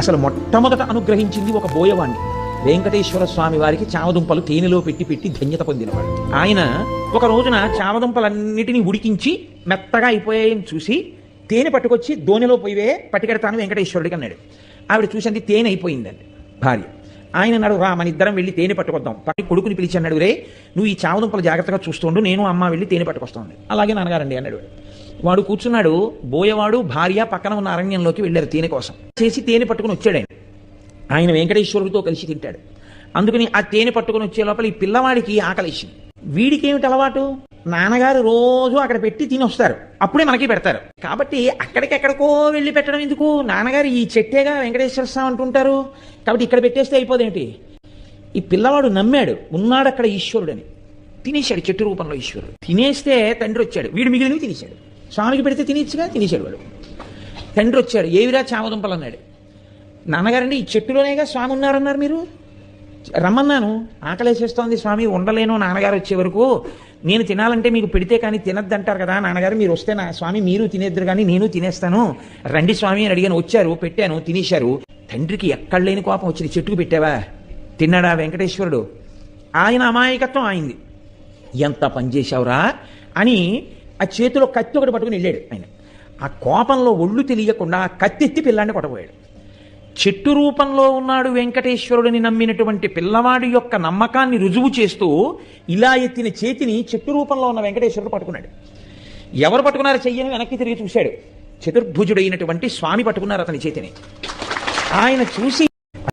అసలు మొట్టమొదట అనుగ్రహించింది ఒక బోయవాణ్ణి. వెంకటేశ్వర స్వామి వారికి చామదుంపలు తేనెలో పెట్టి పెట్టి ధన్యత పొందినవాడు ఆయన. ఒక రోజున చామదుంపలన్నిటినీ ఉడికించి మెత్తగా అయిపోయాయని చూసి తేనె పట్టుకొచ్చి దోణిలో పోయివే పట్టుకెడతాను వెంకటేశ్వరుడికి అన్నాడు. ఆవిడ చూసింది తేనె అయిపోయిందండి భార్య. ఆయన అన్నాడు, రా మన ఇద్దరం వెళ్ళి తేనె పట్టుకొద్దాం. పట్టి కొడుకుని పిలిచి అన్నాడు, రే నువ్వు ఈ చామదుంపలు జాగ్రత్తగా చూస్తుండు, నేను అమ్మ వెళ్ళి తేనె పట్టుకొస్తాను. అలాగే నాన్నగారండి అన్నాడు. వాడు కూర్చున్నాడు. బోయవాడు భార్య పక్కన ఉన్న అరణ్యంలోకి వెళ్ళారు తేనె కోసం. చేసి తేనె పట్టుకుని వచ్చాడు ఆయన. ఆయన వెంకటేశ్వరుడితో కలిసి తింటాడు. అందుకని ఆ తేనె పట్టుకుని వచ్చే లోపల ఈ పిల్లవాడికి ఆకలిసింది. వీడికి ఏమిటి అలవాటు, నాన్నగారు రోజు అక్కడ పెట్టి తిని వస్తారు, అప్పుడే మనకి పెడతారు. కాబట్టి అక్కడికెక్కడికో వెళ్ళి పెట్టడం ఎందుకు, నాన్నగారు ఈ చెట్టేగా వెంకటేశ్వర స్వామి అంటుంటారు, కాబట్టి ఇక్కడ పెట్టేస్తే అయిపోదేంటి. ఈ పిల్లవాడు నమ్మాడు, ఉన్నాడు అక్కడ ఈశ్వరుడని. తినేశాడు చెట్టు రూపంలో ఈశ్వరుడు. తినేస్తే తండ్రి వచ్చాడు, వీడు మిగిలినవి తినేశాడు. స్వామికి పెడితే తినేచ్చుగా, తినేశాడు వాడు. తండ్రి వచ్చాడు, ఏవిరా చామదుంపలు అన్నాడు. నాన్నగారండి ఈ చెట్టులోనేగా స్వామి ఉన్నారన్నారు, మీరు రమ్మన్నాను, ఆకలేసేస్తోంది స్వామి, ఉండలేను నాన్నగారు వచ్చే వరకు, నేను తినాలంటే మీకు పెడితే కానీ తినద్దంటారు కదా నాన్నగారు, మీరు వస్తే నా స్వామి మీరు తినేద్దరు కానీ నేను తినేస్తాను, రండి స్వామి అని అడిగాను. వచ్చారు, పెట్టాను, తినేశారు. తండ్రికి ఎక్కడ లేని కోపం వచ్చింది, చెట్టుకు పెట్టావా, తిన్నాడా వెంకటేశ్వరుడు. ఆయన అమాయకత్వం ఆయింది. ఎంత పనిచేశావురా అని ఆ చేతిలో కత్తి ఒకటి పట్టుకుని వెళ్ళాడు ఆయన. ఆ కోపంలో ఒళ్ళు తెలియకుండా ఆ కత్తి ఎత్తి పిల్లాన్ని కొట్టబోయాడు. చెట్టు రూపంలో ఉన్నాడు వెంకటేశ్వరుడిని నమ్మినటువంటి పిల్లవాడి యొక్క నమ్మకాన్ని రుజువు చేస్తూ ఇలా ఎత్తిన చేతిని చెట్టు రూపంలో ఉన్న వెంకటేశ్వరుడు పట్టుకున్నాడు. ఎవరు పట్టుకున్నారో చెయ్యని వెనక్కి తిరిగి చూశాడు. చతుర్భుజుడైనటువంటి స్వామి పట్టుకున్నారు అతని చేతిని. ఆయన చూసి